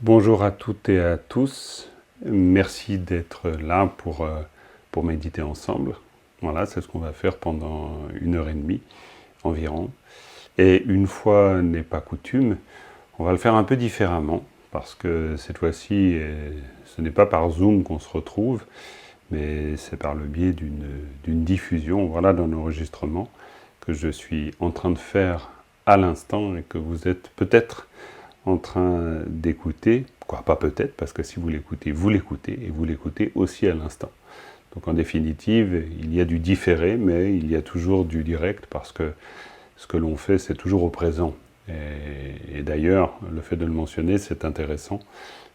Bonjour à toutes et à tous. Merci d'être là pour méditer ensemble. Voilà, c'est ce qu'on va faire pendant 1 heure et demie environ. Et une fois n'est pas coutume, on va le faire un peu différemment parce que cette fois-ci, ce n'est pas par Zoom qu'on se retrouve, mais c'est par le biais d'une diffusion, voilà, d'un enregistrement que je suis en train de faire à l'instant et que vous êtes peut-être en train d'écouter, quoi, pas peut-être, parce que si vous l'écoutez et vous l'écoutez aussi à l'instant. Donc en définitive, il y a du différé, mais il y a toujours du direct, parce que ce que l'on fait, c'est toujours au présent. Et d'ailleurs, le fait de le mentionner, c'est intéressant,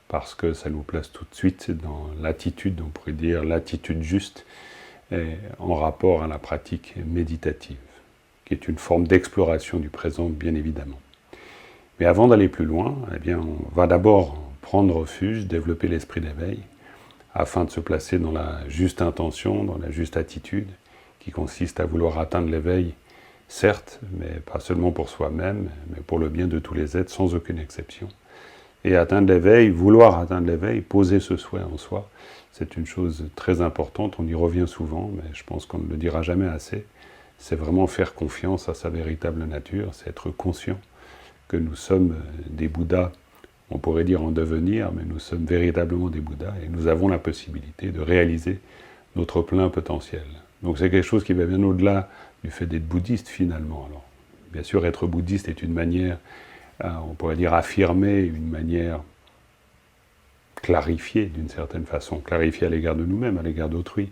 parce que ça nous place tout de suite dans l'attitude, on pourrait dire l'attitude juste, en rapport à la pratique méditative, qui est une forme d'exploration du présent, bien évidemment. Mais avant d'aller plus loin, eh bien, on va d'abord prendre refuge, développer l'esprit d'éveil, afin de se placer dans la juste intention, dans la juste attitude, qui consiste à vouloir atteindre l'éveil, certes, mais pas seulement pour soi-même, mais pour le bien de tous les êtres, sans aucune exception. Et atteindre l'éveil, vouloir atteindre l'éveil, poser ce souhait en soi, c'est une chose très importante, on y revient souvent, mais je pense qu'on ne le dira jamais assez. C'est vraiment faire confiance à sa véritable nature, c'est être conscient que nous sommes des Bouddhas, on pourrait dire en devenir, mais nous sommes véritablement des Bouddhas et nous avons la possibilité de réaliser notre plein potentiel. Donc c'est quelque chose qui va bien au-delà du fait d'être bouddhiste finalement. Alors, bien sûr, être bouddhiste est une manière, on pourrait dire affirmer, une manière clarifiée d'une certaine façon, clarifiée à l'égard de nous-mêmes, à l'égard d'autrui,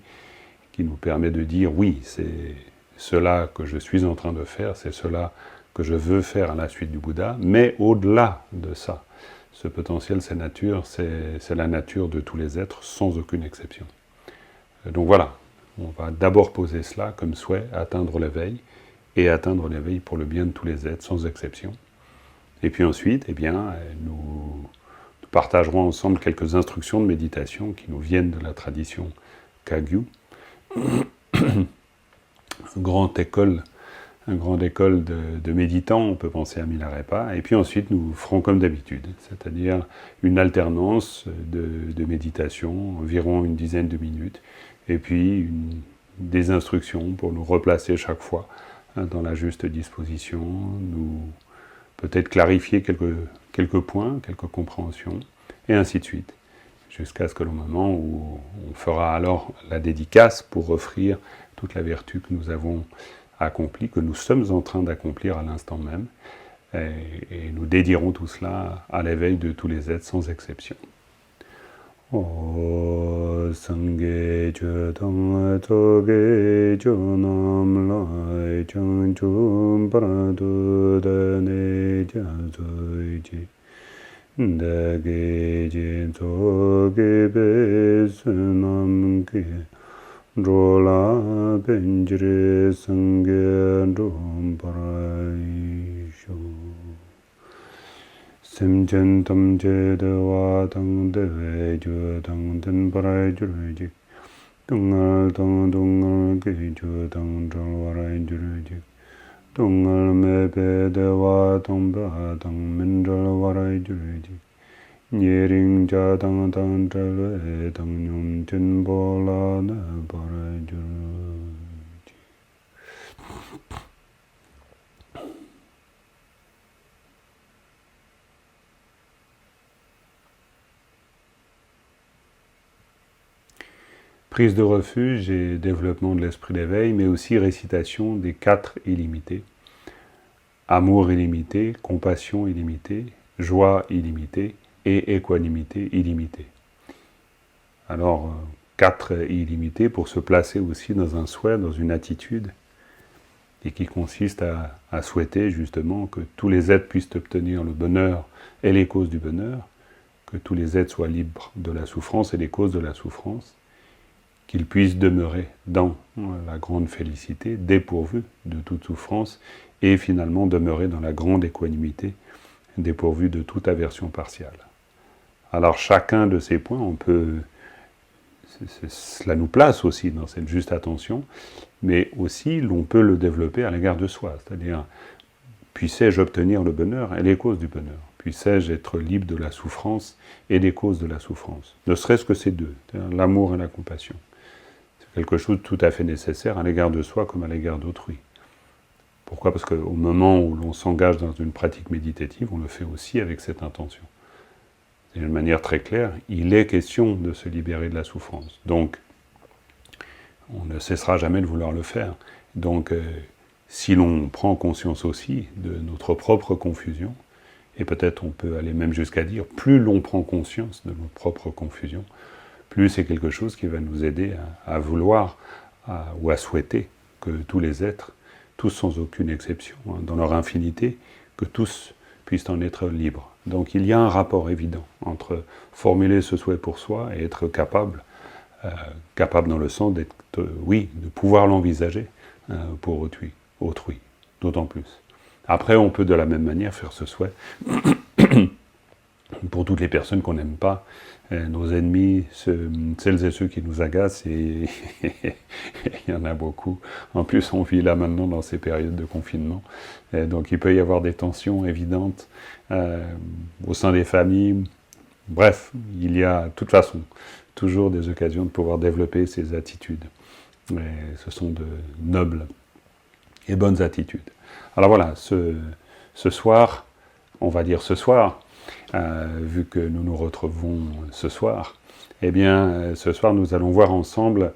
qui nous permet de dire oui, c'est cela que je suis en train de faire, c'est cela que je veux faire à la suite du Bouddha, mais au-delà de ça, ce potentiel, cette nature, c'est la nature de tous les êtres, sans aucune exception. Donc voilà, on va d'abord poser cela comme souhait, atteindre l'éveil, et atteindre l'éveil pour le bien de tous les êtres, sans exception. Et puis ensuite, eh bien, nous partagerons ensemble quelques instructions de méditation qui nous viennent de la tradition Kagyu, grande école de méditants, on peut penser à Milarepa, et puis ensuite nous ferons comme d'habitude, c'est-à-dire une alternance de méditation, environ une dizaine de minutes, et puis des instructions pour nous replacer chaque fois dans la juste disposition, nous peut-être clarifier quelques points, quelques compréhensions, et ainsi de suite, jusqu'à ce que le moment où on fera alors la dédicace pour offrir toute la vertu que nous avons accompli, que nous sommes en train d'accomplir à l'instant même, et nous dédierons tout cela à l'éveil de tous les êtres sans exception. O Sangye Chötang Tsoge Chönam Lai Chang Chum Paradu Dane Jazoiji Dage Jin Tsoge Be Sunam Ki Drola Benjire Sangye Drum Paraisho Semchen Tamche Dewa Tang Dewe Ju Tang Den Parai Jurujik Tungal Tang Tungal Ki Ju Tang Chal Warai Jurujik Tungal Mepe Dewa Tang Ba Tang Minjal Warai Jurujik Nyering Cha Tang Tang Chal Tang Nyum Chen Bola Ne Parai Jurujik. Prise de refuge et développement de l'esprit d'éveil, mais aussi récitation des 4 illimités. Amour illimité, compassion illimitée, joie illimitée et équanimité illimitée. Alors, 4 illimités pour se placer aussi dans un souhait, dans une attitude, et qui consiste à souhaiter justement que tous les êtres puissent obtenir le bonheur et les causes du bonheur, que tous les êtres soient libres de la souffrance et des causes de la souffrance, qu'ils puissent demeurer dans la grande félicité, dépourvus de toute souffrance, et finalement demeurer dans la grande équanimité, dépourvus de toute aversion partiale. Alors chacun de ces points, cela nous place aussi dans cette juste attention, mais aussi l'on peut le développer à l'égard de soi, c'est-à-dire puissais-je obtenir le bonheur et les causes du bonheur, puissais-je être libre de la souffrance et des causes de la souffrance. Ne serait-ce que ces deux, l'amour et la compassion. C'est quelque chose de tout à fait nécessaire à l'égard de soi comme à l'égard d'autrui. Pourquoi ? Parce qu'au moment où l'on s'engage dans une pratique méditative, on le fait aussi avec cette intention. D'une manière très claire, il est question de se libérer de la souffrance. Donc, on ne cessera jamais de vouloir le faire. Donc, si l'on prend conscience aussi de notre propre confusion, et peut-être on peut aller même jusqu'à dire, plus l'on prend conscience de notre propre confusion, plus c'est quelque chose qui va nous aider à vouloir ou à souhaiter que tous les êtres, tous sans aucune exception, dans leur infinité, que tous puissent en être libres. Donc il y a un rapport évident entre formuler ce souhait pour soi et être capable dans le sens d'être, de pouvoir l'envisager pour autrui, d'autant plus. Après, on peut de la même manière faire ce souhait pour toutes les personnes qu'on n'aime pas, nos ennemis, celles et ceux qui nous agacent, et il y en a beaucoup. En plus, on vit là maintenant dans ces périodes de confinement, donc il peut y avoir des tensions évidentes au sein des familles. Bref, il y a de toute façon toujours des occasions de pouvoir développer ces attitudes. Mais ce sont de nobles et bonnes attitudes. Alors voilà, ce soir, on va dire ce soir, vu que nous nous retrouvons ce soir, eh bien, ce soir, nous allons voir ensemble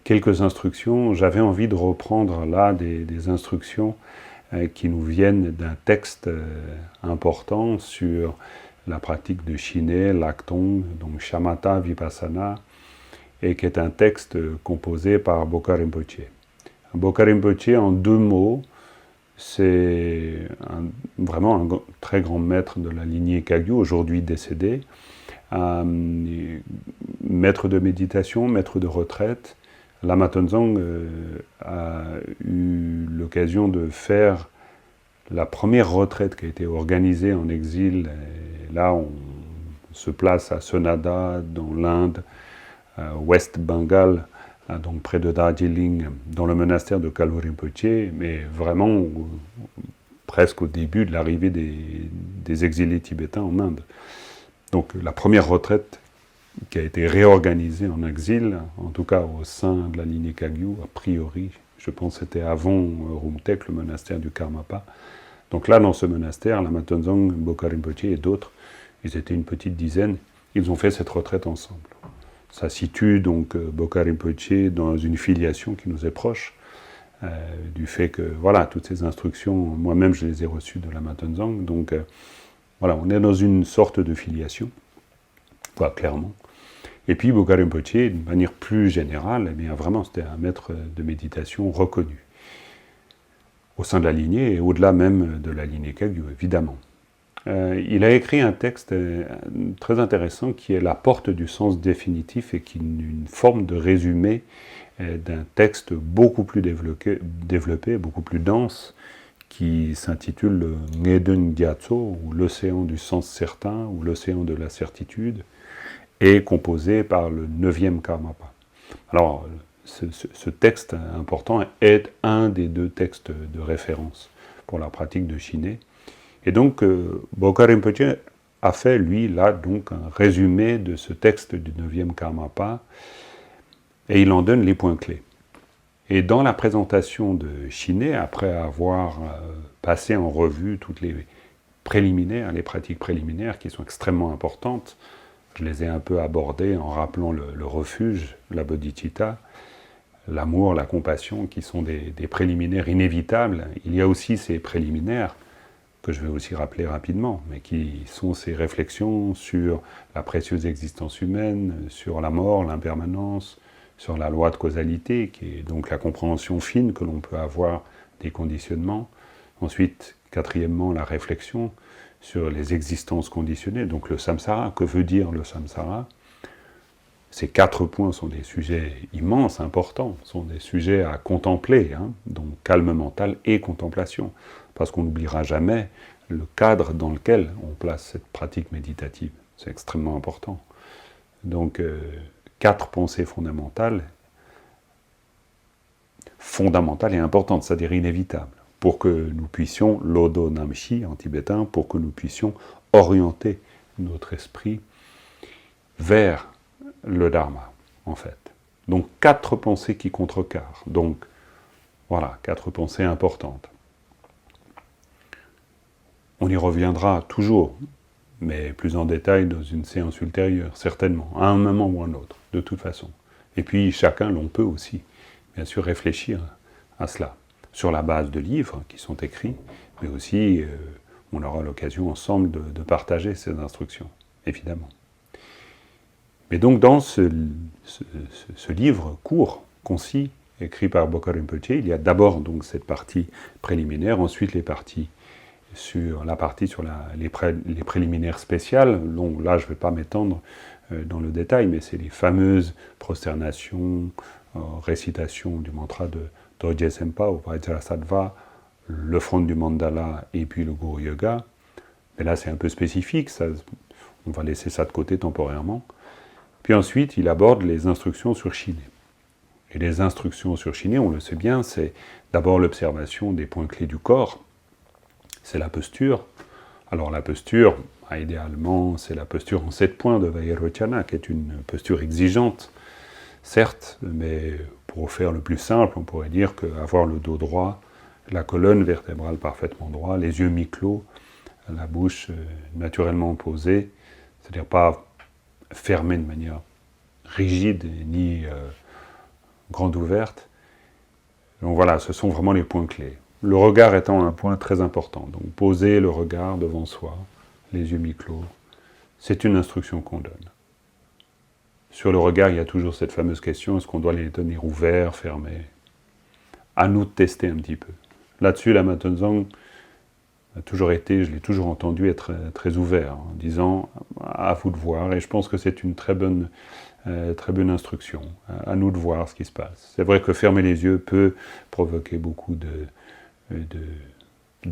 quelques instructions. J'avais envie de reprendre là des instructions qui nous viennent d'un texte important sur la pratique de Shiné, l'Aktong, donc Shamatha Vipassana, et qui est un texte composé par Bokar Rinpoche. Bokar Rinpoche, en deux mots, c'est vraiment un très grand maître de la lignée Kagyu, aujourd'hui décédé, maître de méditation, maître de retraite. Lama Tenzang a eu l'occasion de faire la première retraite qui a été organisée en exil. Et là, on se place à Sonada, dans l'Inde, West Bengal, donc près de Darjeeling, dans le monastère de Kalvo Rinpoche, mais vraiment presque au début de l'arrivée des exilés tibétains en Inde. Donc la première retraite qui a été réorganisée en exil, en tout cas au sein de la lignée Kagyu, a priori, je pense que c'était avant Rumtek, le monastère du Karmapa. Donc là, dans ce monastère, Lama Tenzang, Bokar Rinpoche et d'autres, ils étaient une petite dizaine, ils ont fait cette retraite ensemble. Ça situe donc Bokar Rinpoche dans une filiation qui nous est proche, du fait que, voilà, toutes ces instructions, moi-même je les ai reçues de Lama Tenzang, donc voilà, on est dans une sorte de filiation, clairement. Et puis Bokar Rinpoche, d'une manière plus générale, eh bien, vraiment c'était un maître de méditation reconnu, au sein de la lignée et au-delà même de la lignée Kagyu, évidemment. Il a écrit un texte très intéressant qui est La porte du sens définitif et qui est une forme de résumé d'un texte beaucoup plus développé, beaucoup plus dense, qui s'intitule le Ngedun Gyatso, ou l'océan du sens certain, ou l'océan de la certitude, et composé par le 9e Karmapa. Alors, ce texte important est un des deux textes de référence pour la pratique de Shiné. Et donc, Bokar Rinpoche a fait, lui, là, donc, un résumé de ce texte du 9e Karmapa, et il en donne les points clés. Et dans la présentation de Shiné, après avoir passé en revue toutes les préliminaires, les pratiques préliminaires qui sont extrêmement importantes, je les ai un peu abordées en rappelant le refuge, la bodhicitta, l'amour, la compassion, qui sont des préliminaires inévitables. Il y a aussi ces préliminaires, que je vais aussi rappeler rapidement, mais qui sont ces réflexions sur la précieuse existence humaine, sur la mort, l'impermanence, sur la loi de causalité, qui est donc la compréhension fine que l'on peut avoir des conditionnements. Ensuite, quatrièmement, la réflexion sur les existences conditionnées, donc le samsara. Que veut dire le samsara ? Ces 4 points sont des sujets immenses, importants, sont des sujets à contempler, donc calme mental et contemplation, parce qu'on n'oubliera jamais le cadre dans lequel on place cette pratique méditative. C'est extrêmement important. Donc, 4 pensées fondamentales et importantes, c'est-à-dire inévitables. pour que nous puissions, Lodo Namshi en tibétain, pour que nous puissions orienter notre esprit vers le Dharma, en fait. Donc 4 pensées qui contrecarrent. Donc voilà, 4 pensées importantes. On y reviendra toujours, mais plus en détail dans une séance ultérieure, certainement, à un moment ou à un autre, de toute façon. Et puis chacun, l'on peut aussi, bien sûr, réfléchir à cela, sur la base de livres qui sont écrits, mais aussi on aura l'occasion ensemble de partager ces instructions, évidemment. Mais donc dans ce livre court, concis, écrit par Bokar Rinpoche, il y a d'abord donc cette partie préliminaire, ensuite la partie sur les préliminaires spéciales. Donc là, je ne vais pas m'étendre dans le détail, mais c'est les fameuses prosternations, récitations du mantra de Dorje Sempa ou Vajrasattva, le front du mandala et puis le Guru Yoga. Mais là, c'est un peu spécifique, ça, on va laisser ça de côté temporairement. Puis ensuite, il aborde les instructions sur Shiné. Et les instructions sur Shiné, on le sait bien, c'est d'abord l'observation des points clés du corps, c'est la posture. Alors la posture, idéalement, c'est la posture en 7 points de Vairochana, qui est une posture exigeante, certes, mais pour faire le plus simple, on pourrait dire qu'avoir le dos droit, la colonne vertébrale parfaitement droite, les yeux mi-clos, la bouche naturellement posée, c'est-à-dire pas fermée de manière rigide ni grande ouverte. Donc voilà, ce sont vraiment les points clés. Le regard étant un point très important. Donc poser le regard devant soi, les yeux mi-clos, c'est une instruction qu'on donne. Sur le regard, il y a toujours cette fameuse question, est-ce qu'on doit les tenir ouverts, fermés? À nous de tester un petit peu. Là-dessus, la Matenzang a toujours été, je l'ai toujours entendu être très ouvert, en disant à vous de voir, et je pense que c'est une très bonne instruction, à nous de voir ce qui se passe. C'est vrai que fermer les yeux peut provoquer beaucoup de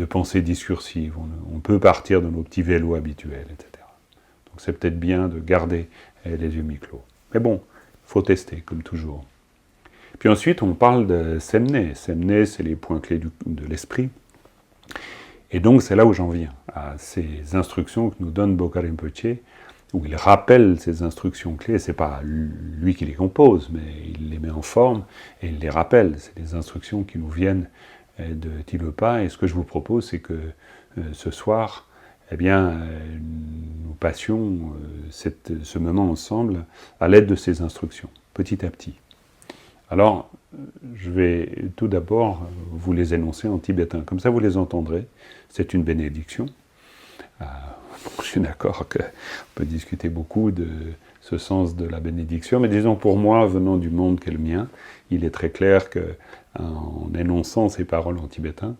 pensées discursives, on peut partir de nos petits vélos habituels, etc. Donc c'est peut-être bien de garder les yeux mi-clos. Mais bon, il faut tester, comme toujours. Puis ensuite, on parle de Semné. Semné, c'est les points clés de l'esprit. Et donc, c'est là où j'en viens, à ces instructions que nous donne Bokar Rinpoche, où il rappelle ces instructions clés. Ce n'est pas lui qui les compose, mais il les met en forme et il les rappelle. C'est des instructions qui nous viennent de Tilopa. Et ce que je vous propose, c'est que ce soir, eh bien, nous passions ce moment ensemble à l'aide de ces instructions, petit à petit. Alors, je vais tout d'abord vous les énoncer en tibétain, comme ça vous les entendrez. C'est une bénédiction. Je suis d'accord qu'on peut discuter beaucoup de ce sens de la bénédiction, mais disons pour moi, venant du monde qu'est le mien, il est très clair qu'en énonçant ces paroles en tibétain,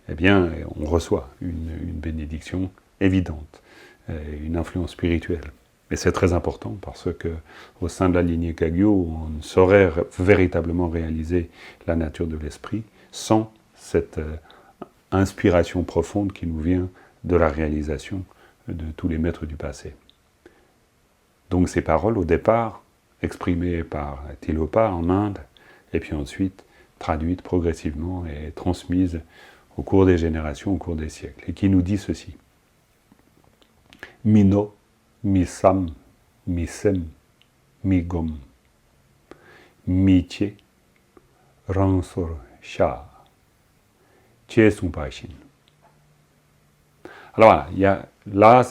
eh bien, on reçoit une bénédiction évidente, une influence spirituelle. Et c'est très important parce qu'au sein de la lignée Kagyu, on ne saurait véritablement réaliser la nature de l'esprit sans cette inspiration profonde qui nous vient de la réalisation de tous les maîtres du passé. Donc ces paroles, au départ, exprimées par Tilopa en Inde, et puis ensuite traduites progressivement et transmises au cours des générations, au cours des siècles, et qui nous dit ceci. Mino, mi-sam, mi-sem, mi-gom, mi-che, ransor, sha, che sumpashin. Alors voilà, là,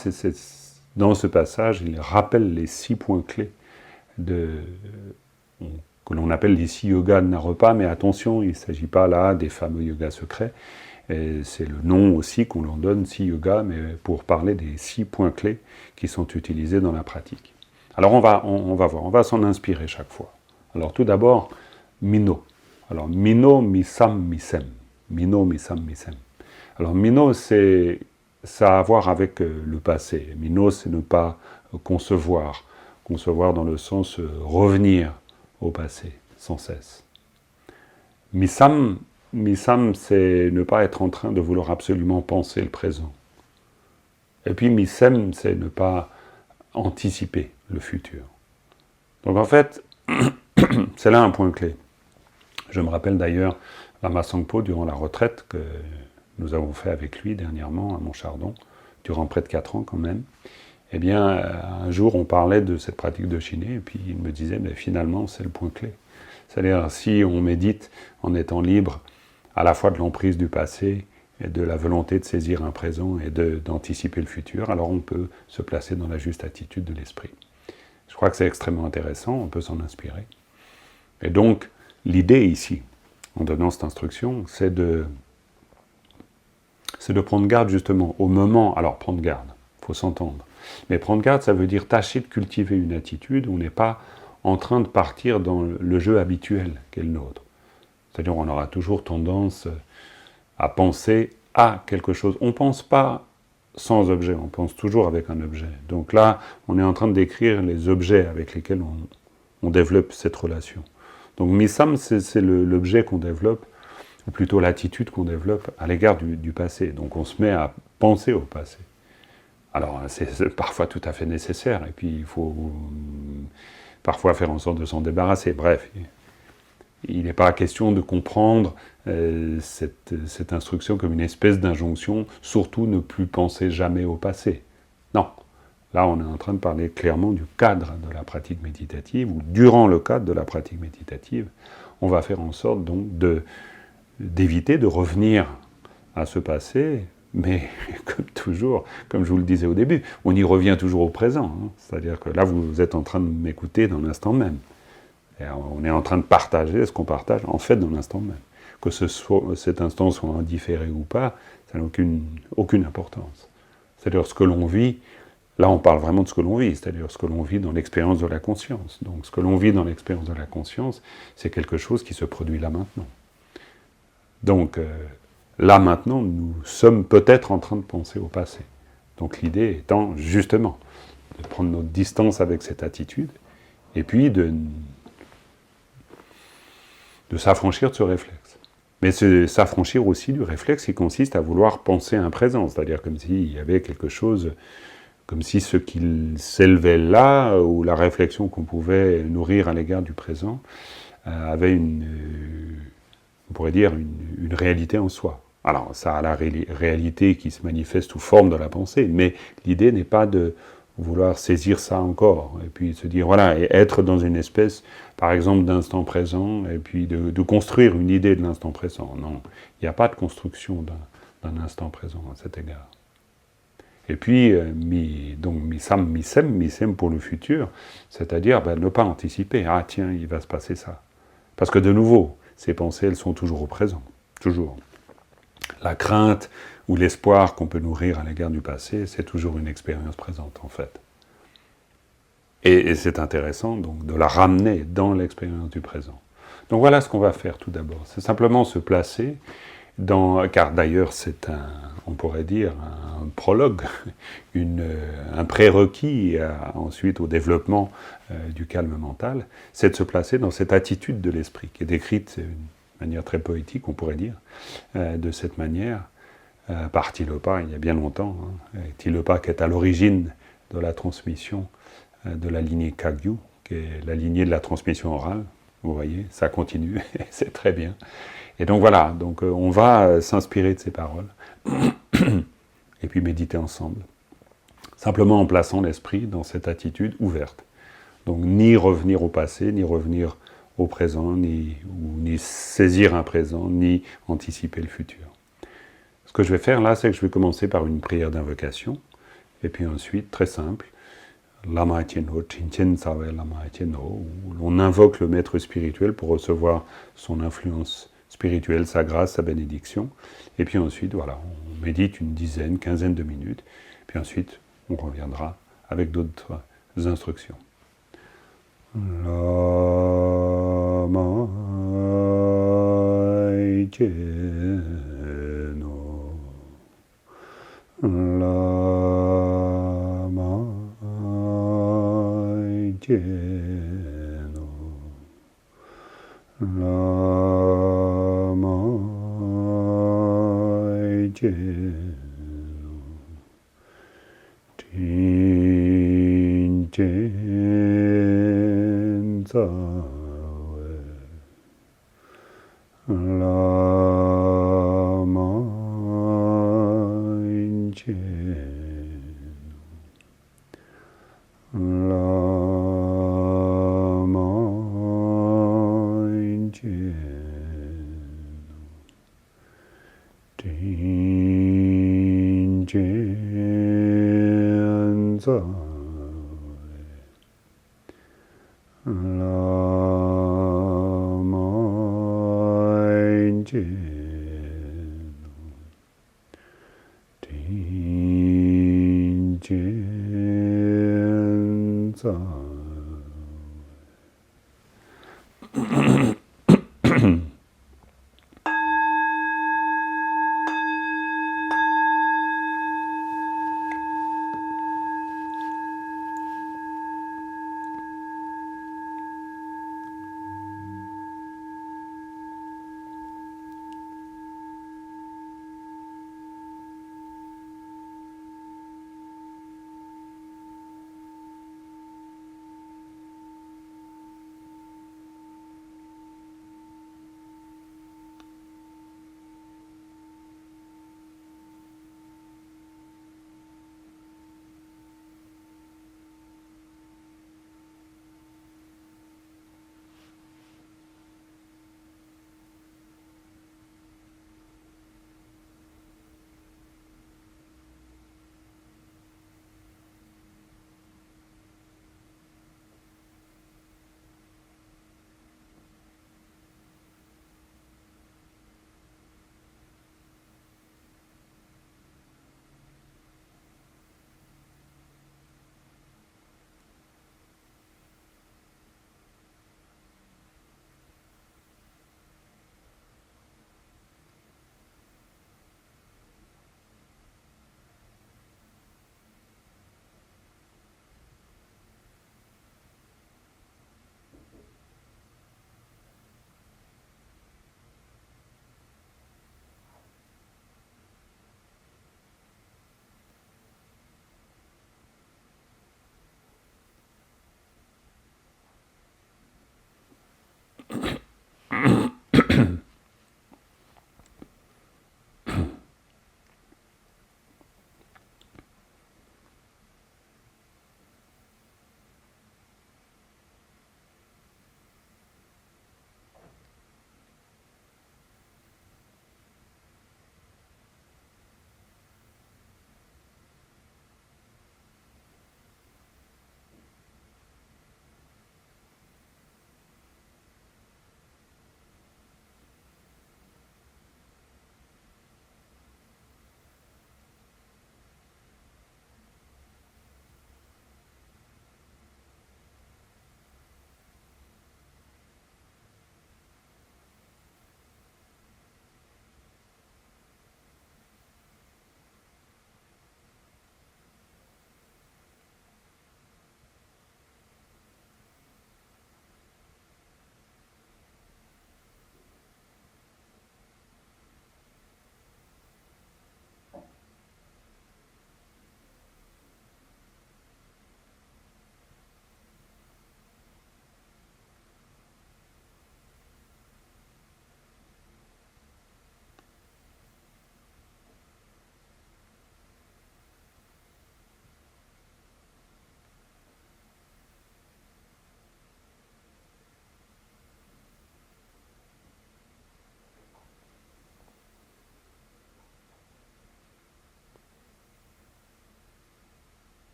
dans ce passage, il rappelle les 6 points clés que l'on appelle les 6 yogas de Naropa, mais attention, il ne s'agit pas là des fameux yogas secrets, c'est le nom aussi qu'on leur donne, 6 yogas, mais pour parler des 6 points clés qui sont utilisés dans la pratique. Alors on va voir, on va s'en inspirer chaque fois. Alors tout d'abord, Mino. Alors Mino, mi-sam, mi-sem. Mino, mi-sam, mi-sem. Alors Mino, ça a à voir avec le passé. Mino, c'est ne pas concevoir. Concevoir dans le sens revenir au passé, sans cesse. Mi-sam, c'est ne pas être en train de vouloir absolument penser le présent. Et puis mi-sem, c'est ne pas anticiper le futur. Donc en fait, c'est là un point clé. Je me rappelle d'ailleurs Lama Sangpo, durant la retraite nous avons fait avec lui dernièrement à Montchardon, durant près de 4 ans quand même, eh bien, un jour, on parlait de cette pratique de Shiné, et puis il me disait, mais finalement, c'est le point clé. C'est-à-dire, si on médite en étant libre, à la fois de l'emprise du passé, et de la volonté de saisir un présent et d'anticiper le futur, alors on peut se placer dans la juste attitude de l'esprit. Je crois que c'est extrêmement intéressant, on peut s'en inspirer. Et donc, l'idée ici, en donnant cette instruction, c'est de prendre garde justement au moment, alors prendre garde, il faut s'entendre, mais prendre garde, ça veut dire tâcher de cultiver une attitude où on n'est pas en train de partir dans le jeu habituel qu'est le nôtre. C'est-à-dire on aura toujours tendance à penser à quelque chose. On ne pense pas sans objet, on pense toujours avec un objet. Donc là, on est en train de décrire les objets avec lesquels on développe cette relation. Donc Misam, c'est l'objet qu'on développe, ou plutôt l'attitude qu'on développe à l'égard du passé. Donc on se met à penser au passé. Alors c'est parfois tout à fait nécessaire, et puis il faut parfois faire en sorte de s'en débarrasser. Bref, il n'est pas question de comprendre cette instruction comme une espèce d'injonction, surtout ne plus penser jamais au passé. Non, là on est en train de parler clairement du cadre de la pratique méditative, ou durant le cadre de la pratique méditative, on va faire en sorte donc d'éviter de revenir à ce passé, mais comme toujours, comme je vous le disais au début, on y revient toujours au présent. Hein. C'est-à-dire que là, vous êtes en train de m'écouter dans l'instant même. Et on est en train de partager ce qu'on partage, en fait, dans l'instant même. Que cet instant soit indifféré ou pas, ça n'a aucune importance. C'est-à-dire ce que l'on vit, là on parle vraiment de ce que l'on vit, c'est-à-dire ce que l'on vit dans l'expérience de la conscience. Donc ce que l'on vit dans l'expérience de la conscience, c'est quelque chose qui se produit là maintenant. Donc là maintenant, nous sommes peut-être en train de penser au passé. Donc l'idée étant justement de prendre notre distance avec cette attitude, et puis de s'affranchir de ce réflexe. Mais s'affranchir aussi du réflexe qui consiste à vouloir penser un présent, c'est-à-dire comme s'il y avait quelque chose, comme si ce qui s'élevait là, ou la réflexion qu'on pouvait nourrir à l'égard du présent, avait on pourrait dire, une réalité en soi. Alors, ça a la réalité qui se manifeste sous forme de la pensée, mais l'idée n'est pas de vouloir saisir ça encore, et puis se dire, voilà, et être dans une espèce, par exemple, d'instant présent, et puis de construire une idée de l'instant présent. Non, il n'y a pas de construction d'un instant présent à cet égard. Et puis, donc, misem pour le futur, c'est-à-dire ne pas anticiper, ah tiens, il va se passer ça. Parce que de nouveau, ces pensées, elles sont toujours au présent, toujours. La crainte ou l'espoir qu'on peut nourrir à l'égard du passé, c'est toujours une expérience présente, en fait. Et c'est intéressant, donc, de la ramener dans l'expérience du présent. Donc voilà ce qu'on va faire tout d'abord. C'est simplement se placer car d'ailleurs c'est on pourrait dire, un prologue, un prérequis ensuite au développement du calme mental, c'est de se placer dans cette attitude de l'esprit, qui est décrite d'une manière très poétique, on pourrait dire, de cette manière, par Tilopa il y a bien longtemps. Hein. Tilopa qui est à l'origine de la transmission de la lignée Kagyu, qui est la lignée de la transmission orale. Vous voyez, ça continue, c'est très bien. Et donc voilà, donc on va s'inspirer de ces paroles, et puis méditer ensemble, simplement en plaçant l'esprit dans cette attitude ouverte. Donc ni revenir au passé, ni revenir au présent, ni saisir un présent, ni anticiper le futur. Ce que je vais faire là, c'est que je vais commencer par une prière d'invocation, et puis ensuite, très simple, Lama Tienho, Chinchen Sawe Lama Tienho, où l'on invoque le maître spirituel pour recevoir son influence spirituelle, sa grâce, sa bénédiction. Et puis ensuite, voilà, on médite une quinzaine de minutes. Puis ensuite, on reviendra avec d'autres instructions. Lama Tienho, Lama Tienho, Lama Tienho, Chinchen Sawe, Lama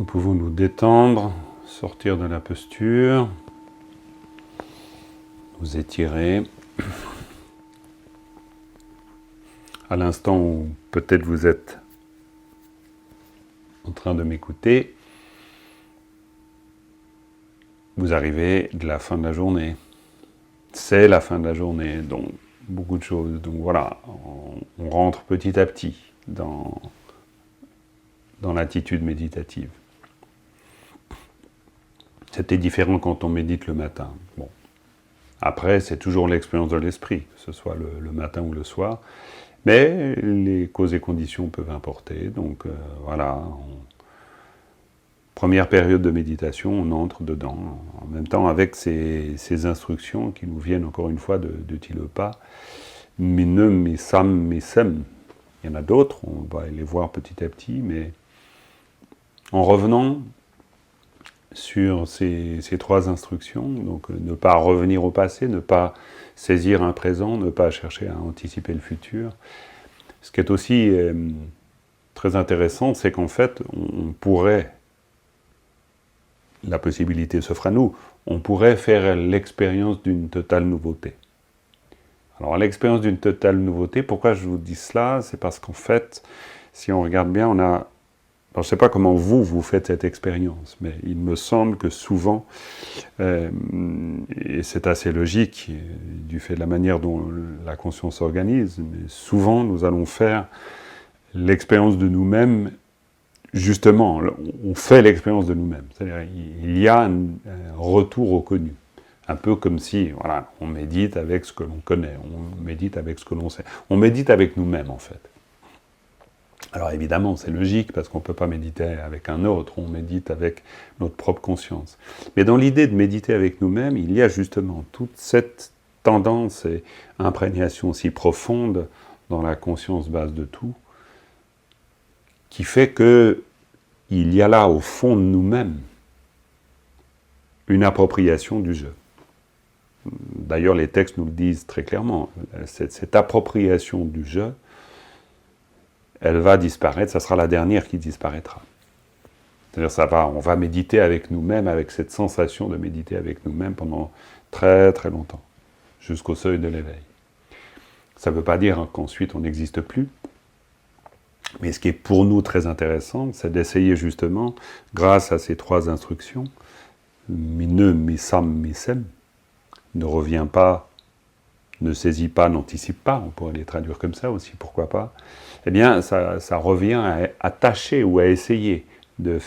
Nous pouvons nous détendre, sortir de la posture, nous étirer. À l'instant où peut-être vous êtes en train de m'écouter, vous arrivez de la fin de la journée. C'est la fin de la journée, donc beaucoup de choses. Donc voilà, on rentre petit à petit dans l'attitude méditative. C'était différent quand on médite le matin. Bon. Après, c'est toujours l'expérience de l'esprit, que ce soit le matin ou le soir. Mais les causes et conditions peuvent importer. Donc voilà, première période de méditation, on entre dedans. En même temps, avec ces instructions qui nous viennent encore une fois de Tilopa. Mine, misam, misem. Il y en a d'autres, on va les voir petit à petit, mais en revenant sur ces trois instructions, donc ne pas revenir au passé, ne pas saisir un présent, ne pas chercher à anticiper le futur. Ce qui est aussi très intéressant, c'est qu'en fait, on pourrait, la possibilité s'offre à nous, on pourrait faire l'expérience d'une totale nouveauté. Alors l'expérience d'une totale nouveauté, pourquoi je vous dis cela? C'est parce qu'en fait, si on regarde bien, on a... Alors, je ne sais pas comment vous faites cette expérience, mais il me semble que souvent, et c'est assez logique du fait de la manière dont la conscience s'organise, mais souvent nous allons faire l'expérience de nous-mêmes, justement, on fait l'expérience de nous-mêmes. C'est-à-dire il y a un retour au connu. Un peu comme si, voilà, on médite avec ce que l'on connaît, on médite avec ce que l'on sait. On médite avec nous-mêmes, en fait. Alors évidemment, c'est logique, parce qu'on ne peut pas méditer avec un autre, on médite avec notre propre conscience. Mais dans l'idée de méditer avec nous-mêmes, il y a justement toute cette tendance et imprégnation si profonde dans la conscience base de tout, qui fait qu'il y a là, au fond de nous-mêmes, une appropriation du jeu. D'ailleurs, les textes nous le disent très clairement, cette appropriation du jeu, elle va disparaître, ça sera la dernière qui disparaîtra. C'est-à-dire on va méditer avec nous-mêmes, avec cette sensation de méditer avec nous-mêmes pendant très très longtemps, jusqu'au seuil de l'éveil. Ça ne veut pas dire qu'ensuite on n'existe plus, mais ce qui est pour nous très intéressant, c'est d'essayer justement, grâce à ces trois instructions, mine, misam, misem, ne revient pas, ne saisit pas, n'anticipe pas, on pourrait les traduire comme ça aussi, pourquoi pas, eh bien, ça revient à tâcher ou à essayer de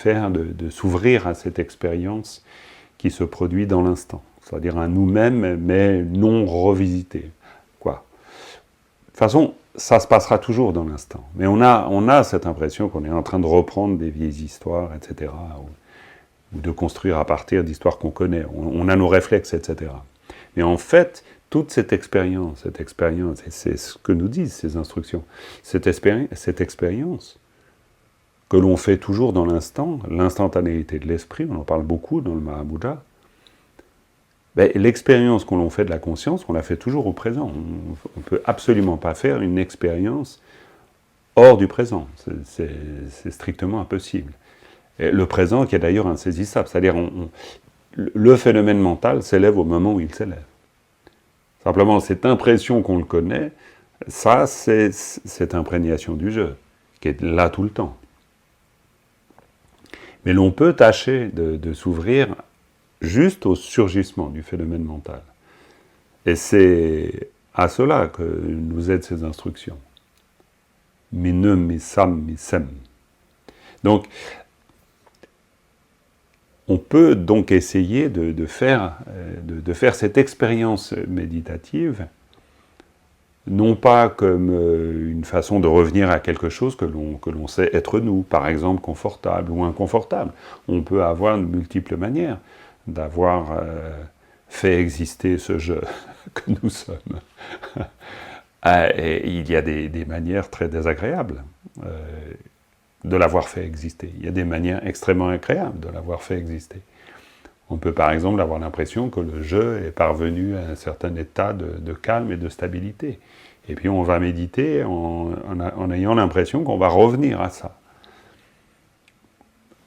s'ouvrir à cette expérience qui se produit dans l'instant, c'est-à-dire à nous-mêmes, mais non revisité. Quoi. De toute façon, ça se passera toujours dans l'instant, mais on a cette impression qu'on est en train de reprendre des vieilles histoires, etc., ou de construire à partir d'histoires qu'on connaît, on a nos réflexes, etc. Mais en fait, toute cette expérience, et c'est ce que nous disent ces instructions, cette expérience que l'on fait toujours dans l'instant, l'instantanéité de l'esprit, on en parle beaucoup dans le Mahamudra, l'expérience qu'on l'on fait de la conscience, on la fait toujours au présent. On ne peut absolument pas faire une expérience hors du présent, c'est strictement impossible. Et le présent qui est d'ailleurs insaisissable, c'est-à-dire le phénomène mental s'élève au moment où il s'élève. Simplement, cette impression qu'on le connaît, ça, c'est cette imprégnation du jeu, qui est là tout le temps. Mais l'on peut tâcher de s'ouvrir juste au surgissement du phénomène mental. Et c'est à cela que nous aident ces instructions. Mine, misam, misem. Donc, on peut donc essayer de faire cette expérience méditative, non pas comme une façon de revenir à quelque chose que l'on sait être nous, par exemple confortable ou inconfortable. On peut avoir de multiples manières d'avoir fait exister ce jeu que nous sommes. Et il y a des manières très désagréables de l'avoir fait exister. Il y a des manières extrêmement agréables de l'avoir fait exister. On peut par exemple avoir l'impression que le jeu est parvenu à un certain état de calme et de stabilité. Et puis on va méditer en ayant l'impression qu'on va revenir à ça.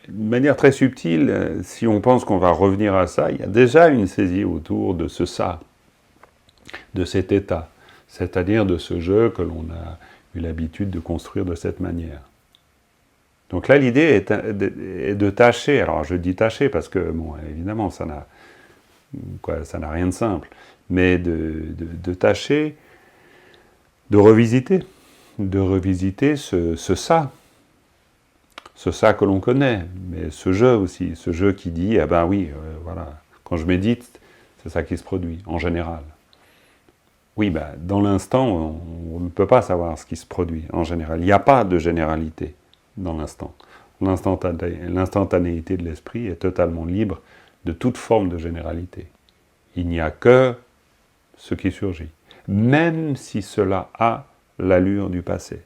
de manière très subtile, si on pense qu'on va revenir à ça, il y a déjà une saisie autour de ce ça, de cet état, c'est-à-dire de ce jeu que l'on a eu l'habitude de construire de cette manière. Donc là, l'idée est de tâcher, alors je dis tâcher parce que, bon, évidemment, ça n'a rien de simple, mais de tâcher de revisiter ce ça que l'on connaît, mais ce jeu aussi, ce jeu qui dit, ah ben oui, voilà, quand je médite, c'est ça qui se produit, en général. Oui, ben, dans l'instant, on ne peut pas savoir ce qui se produit, en général. Il n'y a pas de généralité dans l'instant. L'instantanéité de l'esprit est totalement libre de toute forme de généralité. Il n'y a que ce qui surgit, même si cela a l'allure du passé.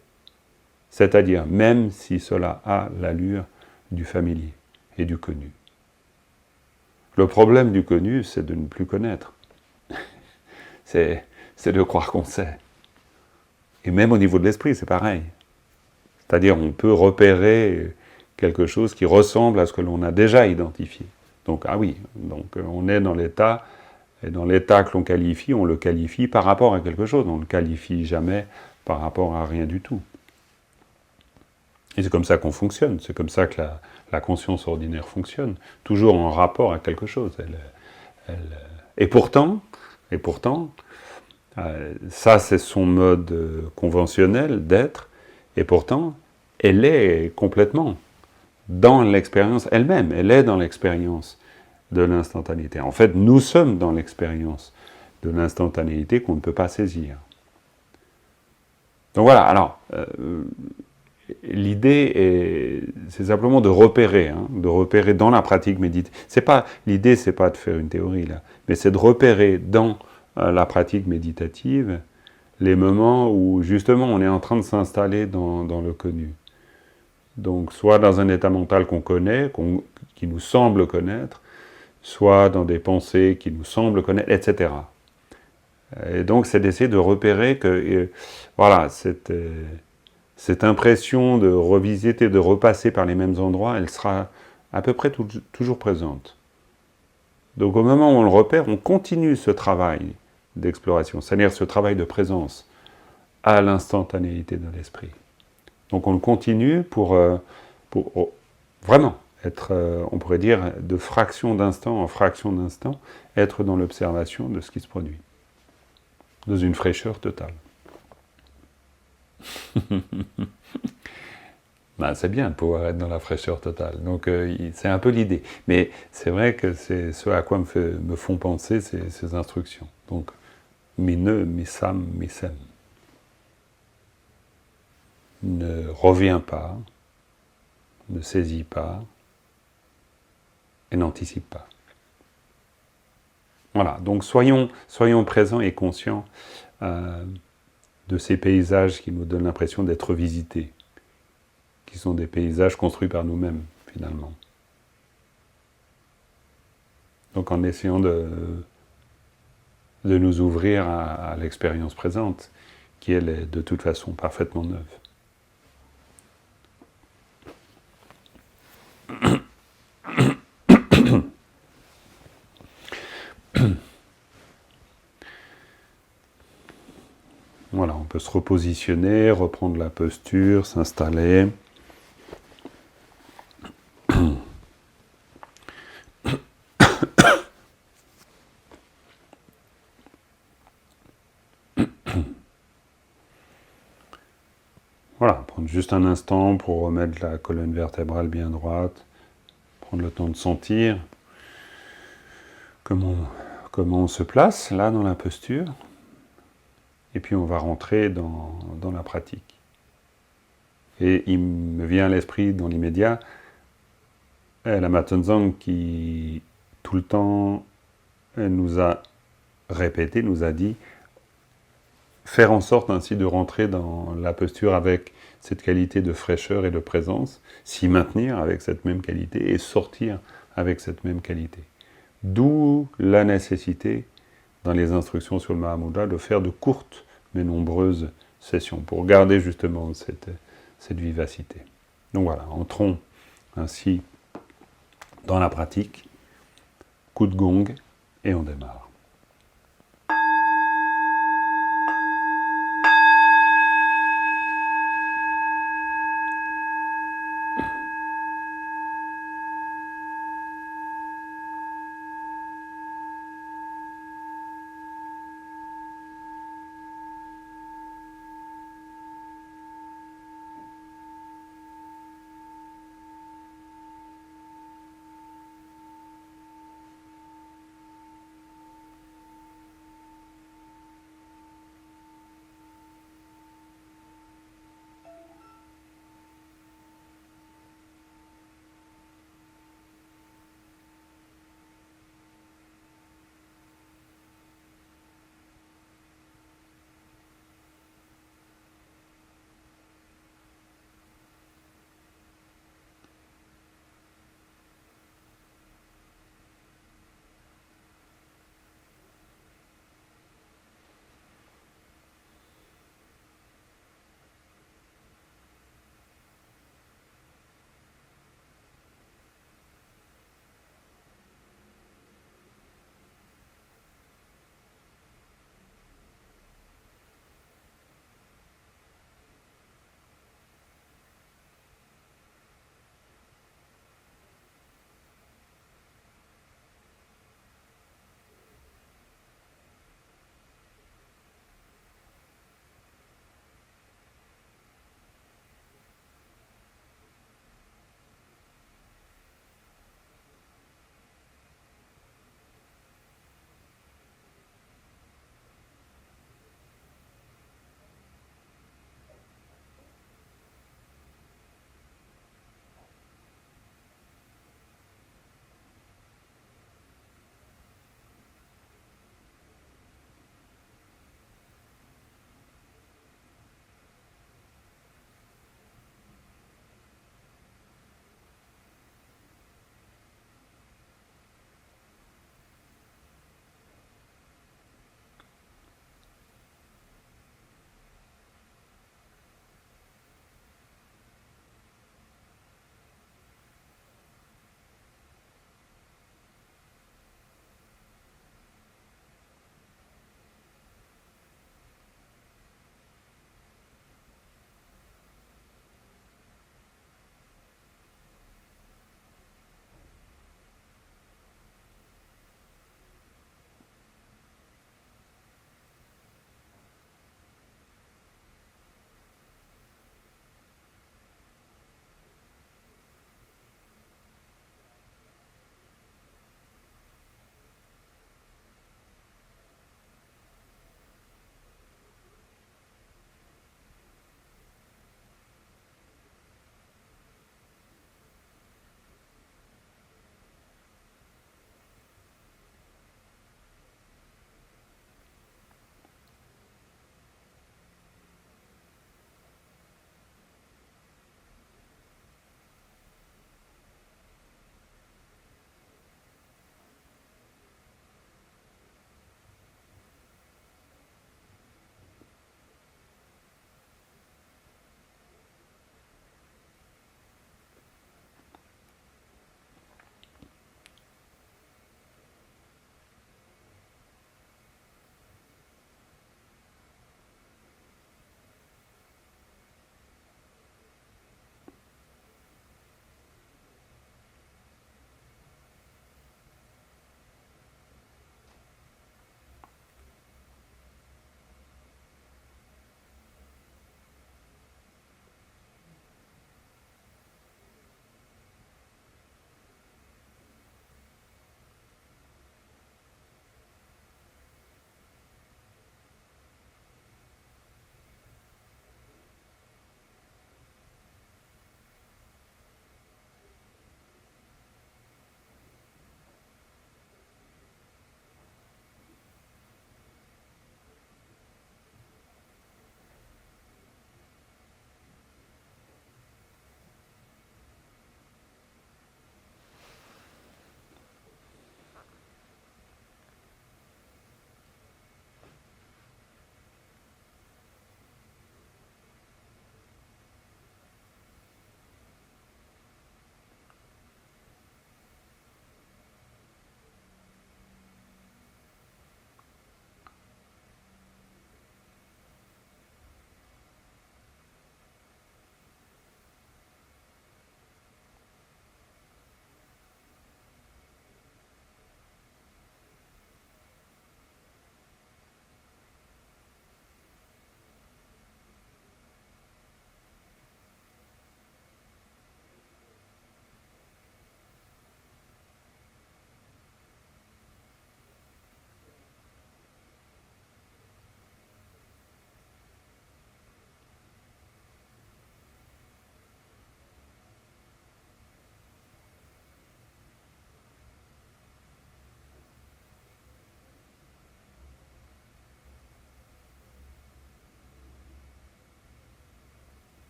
C'est-à-dire même si cela a l'allure du familier et du connu. Le problème du connu, c'est de ne plus connaître. C'est de croire qu'on sait. Et même au niveau de l'esprit, c'est pareil. C'est-à-dire on peut repérer quelque chose qui ressemble à ce que l'on a déjà identifié. Donc, ah oui, donc on est dans l'état, et dans l'état que l'on qualifie, on le qualifie par rapport à quelque chose, on ne le qualifie jamais par rapport à rien du tout. Et c'est comme ça qu'on fonctionne, c'est comme ça que la conscience ordinaire fonctionne, toujours en rapport à quelque chose. Et pourtant, ça c'est son mode conventionnel d'être, et pourtant, elle est complètement dans l'expérience elle-même, elle est dans l'expérience de l'instantanéité. En fait, nous sommes dans l'expérience de l'instantanéité qu'on ne peut pas saisir. Donc voilà, alors, l'idée, c'est simplement de repérer dans la pratique méditative. L'idée, c'est pas de faire une théorie, là, mais c'est de repérer dans la pratique méditative les moments où, justement, on est en train de s'installer dans le connu. Donc, soit dans un état mental qu'on connaît, qui nous semble connaître, soit dans des pensées qui nous semblent connaître, etc. Et donc, c'est d'essayer de repérer que, voilà, cette impression de revisiter, de repasser par les mêmes endroits, elle sera à peu près toujours présente. Donc, au moment où on le repère, on continue ce travail d'exploration, c'est-à-dire ce travail de présence à l'instantanéité de l'esprit. Donc on le continue pour vraiment être, on pourrait dire, de fraction d'instant en fraction d'instant, être dans l'observation de ce qui se produit, dans une fraîcheur totale. Ben, c'est bien de pouvoir être dans la fraîcheur totale, donc c'est un peu l'idée. Mais c'est vrai que c'est ce à quoi me font penser ces instructions. Donc, mi-ne, mi-sam, mi-sem. Ne reviens pas, ne saisis pas, et n'anticipe pas. Voilà, donc soyons présents et conscients de ces paysages qui nous donnent l'impression d'être visités, qui sont des paysages construits par nous-mêmes, finalement. Donc en essayant de nous ouvrir à l'expérience présente, qui elle est de toute façon parfaitement neuve. Voilà, on peut se repositionner, reprendre la posture, s'installer. Voilà, prendre juste un instant pour remettre la colonne vertébrale bien droite, prendre le temps de sentir comment on se place là dans la posture, et puis on va rentrer dans la pratique. Et il me vient à l'esprit dans l'immédiat la Matenzang qui tout le temps nous a répété, nous a dit faire en sorte ainsi de rentrer dans la posture avec cette qualité de fraîcheur et de présence, s'y maintenir avec cette même qualité et sortir avec cette même qualité. D'où la nécessité, dans les instructions sur le Mahamudra, de faire de courtes mais nombreuses sessions pour garder justement cette vivacité. Donc voilà, entrons ainsi Dans la pratique, coup de gong et on démarre.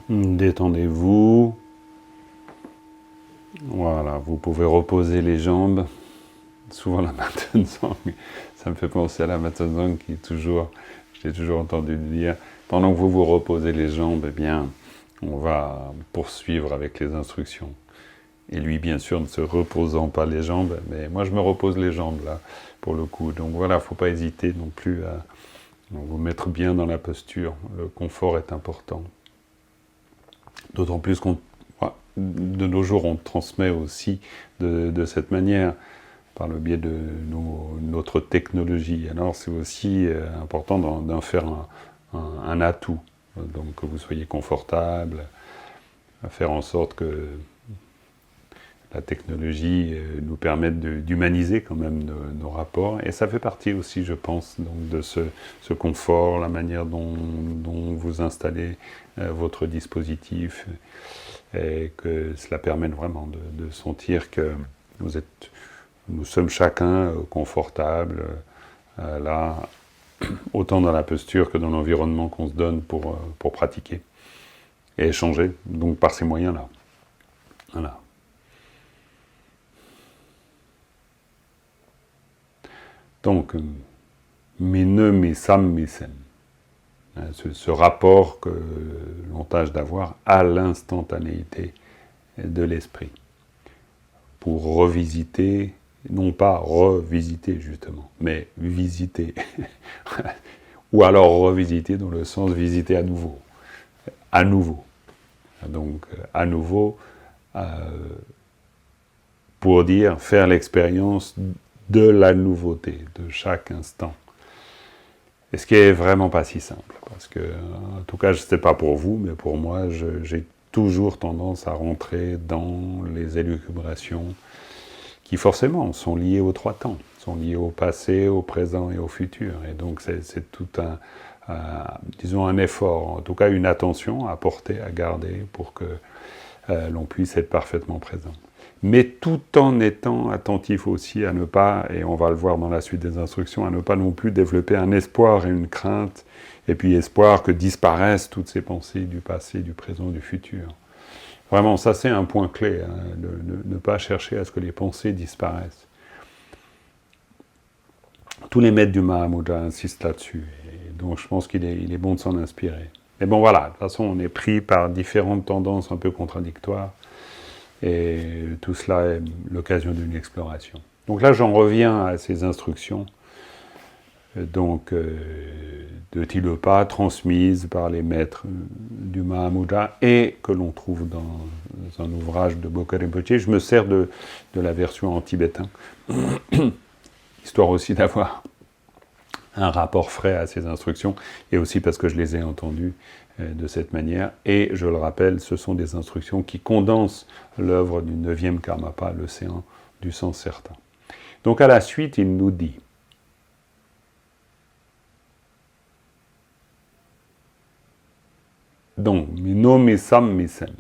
Détendez-vous. Voilà, vous pouvez reposer les jambes. Souvent la Matenzang, ça me fait penser à la Matenzang qui est toujours, j'ai toujours entendu dire, pendant que vous vous reposez les jambes, eh bien, on va poursuivre avec les instructions. Et lui, bien sûr, ne se reposant pas les jambes, mais moi je me repose les jambes là, pour le coup. Donc voilà, il ne faut pas hésiter non plus à vous mettre bien dans la posture. Le confort est important. D'autant plus qu'on, de nos jours, on transmet aussi de cette manière, par le biais de notre technologie. Alors c'est aussi important d'en faire un atout. Donc que vous soyez confortable, à faire en sorte que la technologie nous permette d'humaniser quand même nos rapports. Et ça fait partie aussi, je pense, donc, de ce confort, la manière dont vous installez votre dispositif, et que cela permet vraiment de sentir que nous sommes chacun confortables, là, autant dans la posture que dans l'environnement qu'on se donne pour pratiquer et échanger, donc par ces moyens-là. Voilà. Donc, mine, mi sam, mi sen. Ce rapport que l'on tâche d'avoir à l'instantanéité de l'esprit. Pour revisiter, non pas revisiter justement, mais visiter. Ou alors revisiter dans le sens visiter à nouveau. À nouveau. Donc, à nouveau, pour dire faire l'expérience de la nouveauté, de chaque instant. Et ce qui est vraiment pas si simple, parce que, en tout cas, je ne sais pas pour vous, mais pour moi, j'ai toujours tendance à rentrer dans les élucubrations qui, forcément, sont liées aux trois temps, sont liées au passé, au présent et au futur. Et donc, c'est tout disons, un effort, en tout cas, une attention à porter, à garder, pour que l'on puisse être parfaitement présent. Mais tout en étant attentif aussi à ne pas, et on va le voir dans la suite des instructions, à ne pas non plus développer un espoir et une crainte, et puis espoir que disparaissent toutes ces pensées du passé, du présent, du futur. Vraiment, ça c'est un point clé, hein, ne pas chercher à ce que les pensées disparaissent. Tous les maîtres du Mahamudra insistent là-dessus, et donc je pense qu'il est bon de s'en inspirer. Mais bon voilà, de toute façon on est pris par différentes tendances un peu contradictoires, et tout cela est l'occasion d'une exploration. Donc là, j'en reviens à ces instructions, donc de Tilopa, transmises par les maîtres du Mahamudra, et que l'on trouve dans un ouvrage de Bokar Rinpoché. Je me sers de la version en tibétain, histoire aussi d'avoir un rapport frais à ces instructions, et aussi parce que je les ai entendues de cette manière. Et je le rappelle, ce sont des instructions qui condensent l'œuvre du 9e Karmapa, l'océan du sens certain. Donc à la suite, il nous dit donc, mi no mi sam mi sen,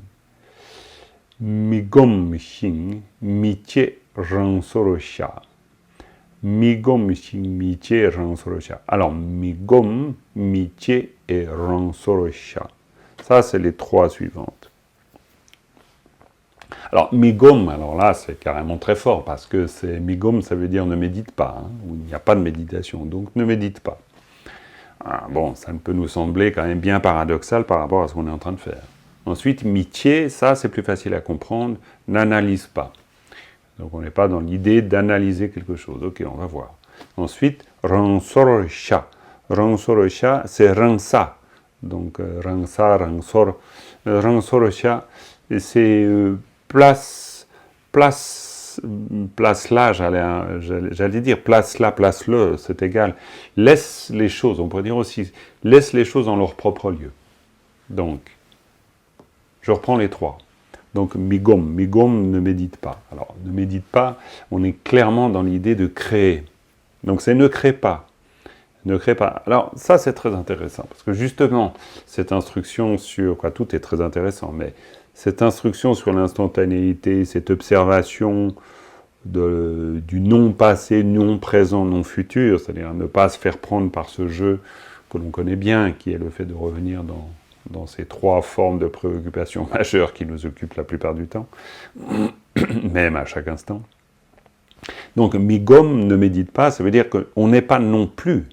mi gom mi shing, mi che ran soro sha. Mi gom mi shing, mi che ran soro sha. Alors, mi gom, mi che et ran soro sha. Ça, c'est les trois suivantes. Alors, migom, alors là, c'est carrément très fort, parce que migom, ça veut dire ne médite pas, hein, ou il n'y a pas de méditation, donc ne médite pas. Ah, bon, ça peut nous sembler quand même bien paradoxal par rapport à ce qu'on est en train de faire. Ensuite, mitié, ça c'est plus facile à comprendre, n'analyse pas. Donc on n'est pas dans l'idée d'analyser quelque chose. Ok, on va voir. Ensuite, ransorosha. Ransorosha, c'est ransa. Donc ransa, ransor. Ransorosha, c'est place-là, j'allais dire place-là, place-le, c'est égal. Laisse les choses, on pourrait dire aussi, laisse les choses dans leur propre lieu. Donc, je reprends les trois. Donc, migom ne médite pas. Alors, ne médite pas, on est clairement dans l'idée de créer. Donc, c'est ne crée pas. Ne crée pas. Alors, ça, c'est très intéressant, parce que justement, cette instruction sur, quoi, tout est très intéressant, mais cette instruction sur l'instantanéité, cette observation du non passé, non présent, non futur, c'est-à-dire ne pas se faire prendre par ce jeu que l'on connaît bien, qui est le fait de revenir dans ces trois formes de préoccupations majeures qui nous occupent la plupart du temps, même à chaque instant. Donc Migom ne médite pas, ça veut dire qu'on n'est pas non plus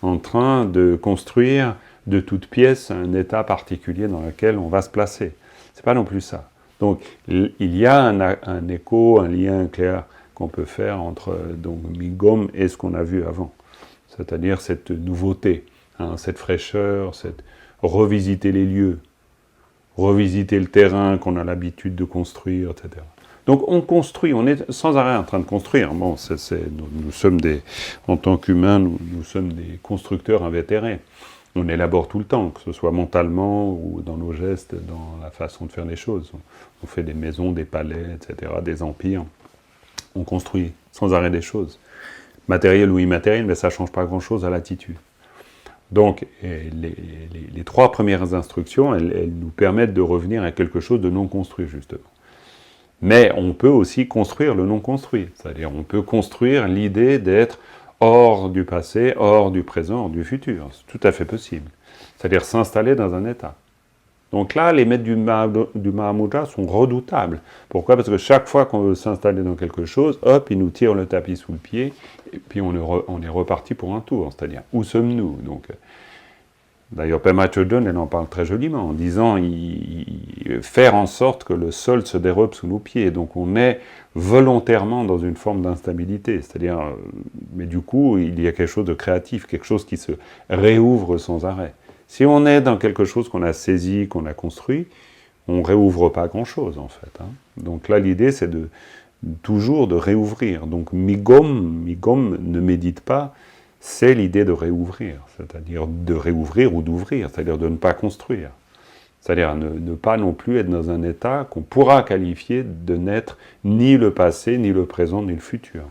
en train de construire de toute pièce un état particulier dans lequel on va se placer. C'est pas non plus ça. Donc il y a un écho, un lien clair qu'on peut faire entre donc Migom et ce qu'on a vu avant. C'est-à-dire cette nouveauté, hein, cette fraîcheur, revisiter les lieux, revisiter le terrain qu'on a l'habitude de construire, etc. Donc on construit, on est sans arrêt en train de construire. Bon, nous sommes en tant qu'humains, nous sommes des constructeurs invétérés. On élabore tout le temps, que ce soit mentalement ou dans nos gestes, dans la façon de faire les choses. On fait des maisons, des palais, etc., des empires. On construit sans arrêt des choses. Matériel ou immatériel, mais ça ne change pas grand-chose à l'attitude. Donc, les trois premières instructions, elles nous permettent de revenir à quelque chose de non construit, justement. Mais on peut aussi construire le non construit. C'est-à-dire, on peut construire l'idée d'être hors du passé, hors du présent, hors du futur. C'est tout à fait possible. C'est-à-dire s'installer dans un état. Donc là, les maîtres du Mahamudra sont redoutables. Pourquoi? Parce que chaque fois qu'on veut s'installer dans quelque chose, hop, ils nous tirent le tapis sous le pied, et puis on est reparti pour un tour. C'est-à-dire, où sommes-nous? Donc, d'ailleurs, Pema Chodron, elle en parle très joliment, en disant faire en sorte que le sol se dérobe sous nos pieds. Donc on est volontairement dans une forme d'instabilité. C'est-à-dire, mais du coup, il y a quelque chose de créatif, quelque chose qui se réouvre sans arrêt. Si on est dans quelque chose qu'on a saisi, qu'on a construit, on ne réouvre pas grand-chose, en fait. Hein. Donc là, l'idée, c'est toujours de réouvrir. Donc Migom ne médite pas, c'est l'idée de réouvrir, c'est-à-dire de réouvrir ou d'ouvrir, c'est-à-dire de ne pas construire. C'est-à-dire ne pas non plus être dans un état qu'on pourra qualifier de n'être ni le passé, ni le présent, ni le futur.